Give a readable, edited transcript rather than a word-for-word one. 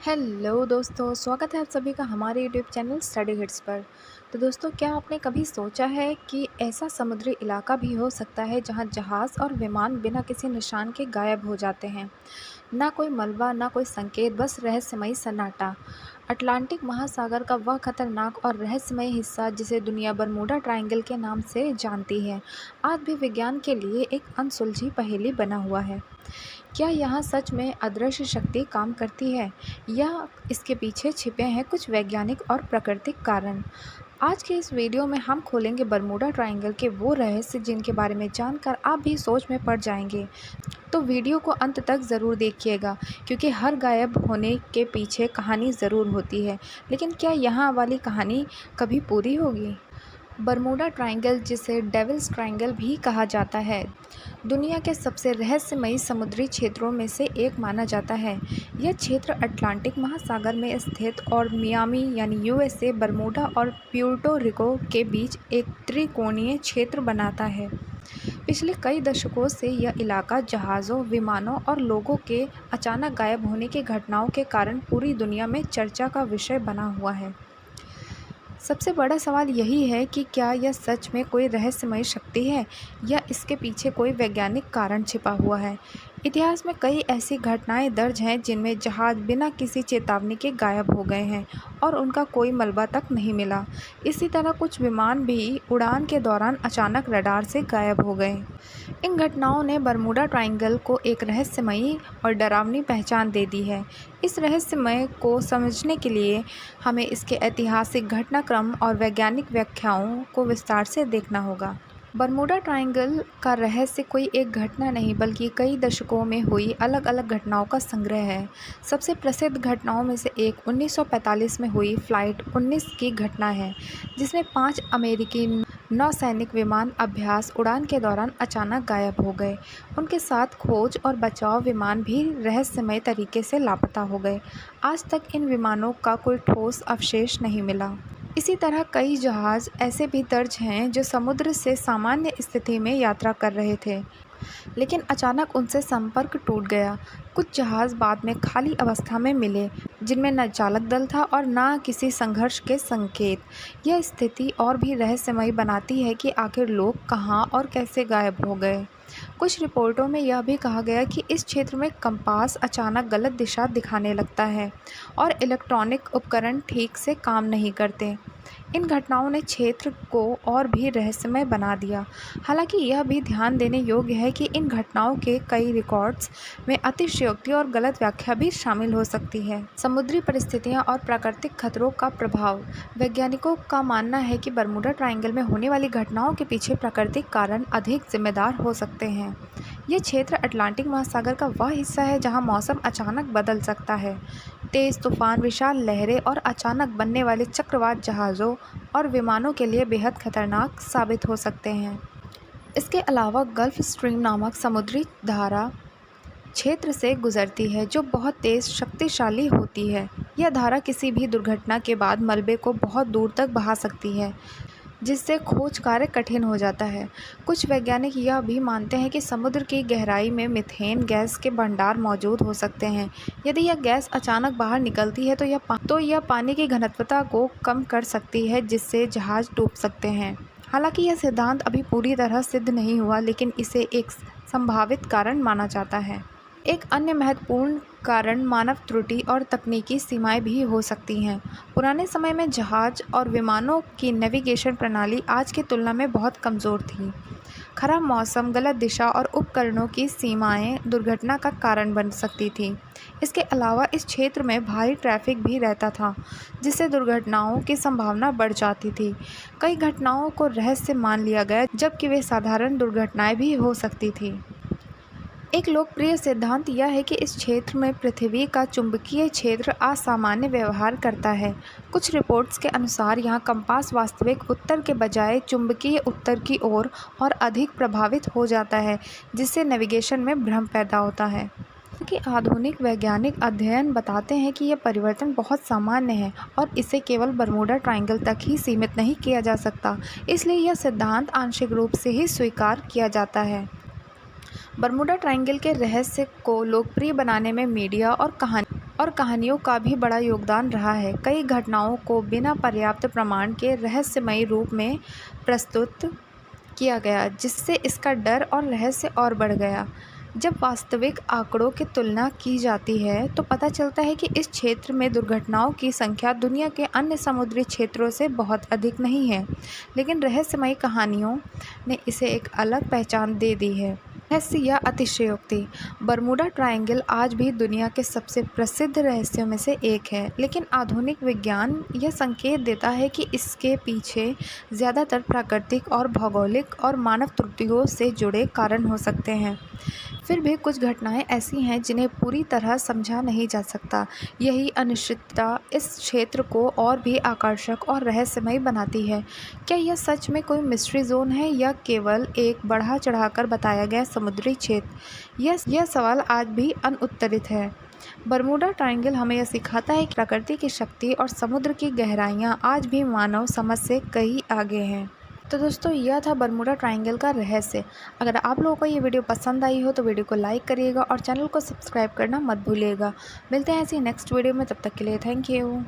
Hello दोस्तों, स्वागत है आप सभी का हमारे यूट्यूब चैनल स्टडी हिट्स पर। तो दोस्तों, क्या आपने कभी सोचा है कि ऐसा समुद्री इलाका भी हो सकता है जहां जहाज़ और विमान बिना किसी निशान के गायब हो जाते हैं। ना कोई मलबा, ना कोई संकेत, बस रहस्यमयी सन्नाटा। अटलांटिक महासागर का वह खतरनाक और रहस्यमय हिस्सा जिसे दुनिया बरमूडा ट्रायंगल के नाम से जानती है, आज भी विज्ञान के लिए एक अनसुलझी पहेली बना हुआ है। क्या यहाँ सच में अदृश्य शक्ति काम करती है, या इसके पीछे छिपे हैं कुछ वैज्ञानिक और प्राकृतिक कारण? आज के इस वीडियो में हम खोलेंगे बरमूडा ट्रायंगल के वो रहस्य जिनके बारे में जानकर आप भी सोच में पड़ जाएंगे। तो वीडियो को अंत तक ज़रूर देखिएगा, क्योंकि हर गायब होने के पीछे कहानी ज़रूर होती है। लेकिन क्या यहाँ वाली कहानी कभी पूरी होगी? बरमूडा ट्रायंगल, जिसे डेविल्स ट्रायंगल भी कहा जाता है, दुनिया के सबसे रहस्यमयी समुद्री क्षेत्रों में से एक माना जाता है। यह क्षेत्र अटलांटिक महासागर में स्थित और मियामी यानी यूएसए, बरमूडा और प्यूर्टो रिको के बीच एक त्रिकोणीय क्षेत्र बनाता है। पिछले कई दशकों से यह इलाका जहाज़ों, विमानों और लोगों के अचानक गायब होने की घटनाओं के कारण पूरी दुनिया में चर्चा का विषय बना हुआ है। सबसे बड़ा सवाल यही है कि क्या यह सच में कोई रहस्यमय शक्ति है, या इसके पीछे कोई वैज्ञानिक कारण छिपा हुआ है। इतिहास में कई ऐसी घटनाएं दर्ज हैं जिनमें जहाज़ बिना किसी चेतावनी के गायब हो गए हैं और उनका कोई मलबा तक नहीं मिला। इसी तरह कुछ विमान भी उड़ान के दौरान अचानक रडार से गायब हो गए। इन घटनाओं ने बरमूडा ट्रायंगल को एक रहस्यमयी और डरावनी पहचान दे दी है। इस रहस्यमय को समझने के लिए हमें इसके ऐतिहासिक घटनाक्रम और वैज्ञानिक व्याख्याओं को विस्तार से देखना होगा। बरमूडा ट्रायंगल का रहस्य कोई एक घटना नहीं, बल्कि कई दशकों में हुई अलग अलग घटनाओं का संग्रह है। सबसे प्रसिद्ध घटनाओं में से एक 1945 में हुई फ्लाइट 19 की घटना है, जिसमें 5 अमेरिकी नौसैनिक विमान अभ्यास उड़ान के दौरान अचानक गायब हो गए। उनके साथ खोज और बचाव विमान भी रहस्यमय तरीके से लापता हो गए। आज तक इन विमानों का कोई ठोस अवशेष नहीं मिला। इसी तरह कई जहाज़ ऐसे भी दर्ज हैं जो समुद्र से सामान्य स्थिति में यात्रा कर रहे थे, लेकिन अचानक उनसे संपर्क टूट गया। कुछ जहाज़ बाद में खाली अवस्था में मिले, जिनमें न चालक दल था और न किसी संघर्ष के संकेत। यह स्थिति और भी रहस्यमयी बनाती है कि आखिर लोग कहाँ और कैसे गायब हो गए। कुछ रिपोर्टों में यह भी कहा गया कि इस क्षेत्र में कंपास अचानक गलत दिशा दिखाने लगता है और इलेक्ट्रॉनिक उपकरण ठीक से काम नहीं करते। इन घटनाओं ने क्षेत्र को और भी रहस्यमय बना दिया। हालांकि यह भी ध्यान देने योग्य है कि इन घटनाओं के कई रिकॉर्ड्स में अतिशयोक्ति और गलत व्याख्या भी शामिल हो सकती है। समुद्री परिस्थितियां और प्राकृतिक खतरों का प्रभाव। वैज्ञानिकों का मानना है कि बरमूडा ट्रायंगल में होने वाली घटनाओं के पीछे प्राकृतिक कारण अधिक जिम्मेदार हो सकते हैं। यह क्षेत्र अटलांटिक महासागर का वह हिस्सा है जहां मौसम अचानक बदल सकता है। तेज़ तूफान, विशाल लहरें और अचानक बनने वाले चक्रवात जहाज़ों और विमानों के लिए बेहद खतरनाक साबित हो सकते हैं। इसके अलावा गल्फ स्ट्रीम नामक समुद्री धारा क्षेत्र से गुजरती है, जो बहुत तेज़ शक्तिशाली होती है। यह धारा किसी भी दुर्घटना के बाद मलबे को बहुत दूर तक बहा सकती है, जिससे खोज कार्य कठिन हो जाता है। कुछ वैज्ञानिक यह भी मानते हैं कि समुद्र की गहराई में मीथेन गैस के भंडार मौजूद हो सकते हैं। यदि यह गैस अचानक बाहर निकलती है तो यह पानी की घनत्वता को कम कर सकती है, जिससे जहाज़ डूब सकते हैं। हालांकि यह सिद्धांत अभी पूरी तरह सिद्ध नहीं हुआ, लेकिन इसे एक संभावित कारण माना जाता है। एक अन्य महत्वपूर्ण कारण मानव त्रुटि और तकनीकी सीमाएं भी हो सकती हैं। पुराने समय में जहाज़ और विमानों की नेविगेशन प्रणाली आज की तुलना में बहुत कमज़ोर थी। खराब मौसम, गलत दिशा और उपकरणों की सीमाएं दुर्घटना का कारण बन सकती थी। इसके अलावा इस क्षेत्र में भारी ट्रैफिक भी रहता था, जिससे दुर्घटनाओं की संभावना बढ़ जाती थी। कई घटनाओं को रहस्य मान लिया गया, जबकि वे साधारण दुर्घटनाएं भी हो सकती थी। एक लोकप्रिय सिद्धांत यह है कि इस क्षेत्र में पृथ्वी का चुंबकीय क्षेत्र असामान्य व्यवहार करता है। कुछ रिपोर्ट्स के अनुसार यहाँ कंपास वास्तविक उत्तर के बजाय चुंबकीय उत्तर की ओर और अधिक प्रभावित हो जाता है, जिससे नेविगेशन में भ्रम पैदा होता है। कि आधुनिक वैज्ञानिक अध्ययन बताते हैं कि यह परिवर्तन बहुत सामान्य है और इसे केवल बरमूडा ट्रायंगल तक ही सीमित नहीं किया जा सकता। इसलिए यह सिद्धांत आंशिक रूप से ही स्वीकार किया जाता है। बरमूडा ट्रायंगल के रहस्य को लोकप्रिय बनाने में मीडिया और कहानियों का भी बड़ा योगदान रहा है। कई घटनाओं को बिना पर्याप्त प्रमाण के रहस्यमयी रूप में प्रस्तुत किया गया, जिससे इसका डर और रहस्य और बढ़ गया। जब वास्तविक आंकड़ों की तुलना की जाती है तो पता चलता है कि इस क्षेत्र में दुर्घटनाओं की संख्या दुनिया के अन्य समुद्री क्षेत्रों से बहुत अधिक नहीं है, लेकिन रहस्यमयी कहानियों ने इसे एक अलग पहचान दे दी है। रहस्य या अतिशयोक्ति। बरमूडा ट्रायंगल आज भी दुनिया के सबसे प्रसिद्ध रहस्यों में से एक है, लेकिन आधुनिक विज्ञान यह संकेत देता है कि इसके पीछे ज़्यादातर प्राकृतिक और भौगोलिक और मानव त्रुटियों से जुड़े कारण हो सकते हैं। फिर भी कुछ घटनाएं ऐसी हैं जिन्हें पूरी तरह समझा नहीं जा सकता। यही अनिश्चितता इस क्षेत्र को और भी आकर्षक और रहस्यमय बनाती है। क्या यह सच में कोई मिस्ट्री जोन है या केवल एक बढ़ा चढ़ाकर बताया गया समुद्री क्षेत्र? यह सवाल आज भी अनुत्तरित है। बरमूडा ट्रायंगल हमें यह सिखाता है कि प्रकृति की शक्ति और समुद्र की गहराइयाँ आज भी मानव समझ से कहीं आगे हैं। तो दोस्तों, यह था बरमूडा ट्रायंगल का रहस्य। अगर आप लोगों को ये वीडियो पसंद आई हो तो वीडियो को लाइक करिएगा और चैनल को सब्सक्राइब करना मत भूलिएगा। मिलते हैं ऐसी नेक्स्ट वीडियो में, तब तक के लिए थैंक यू।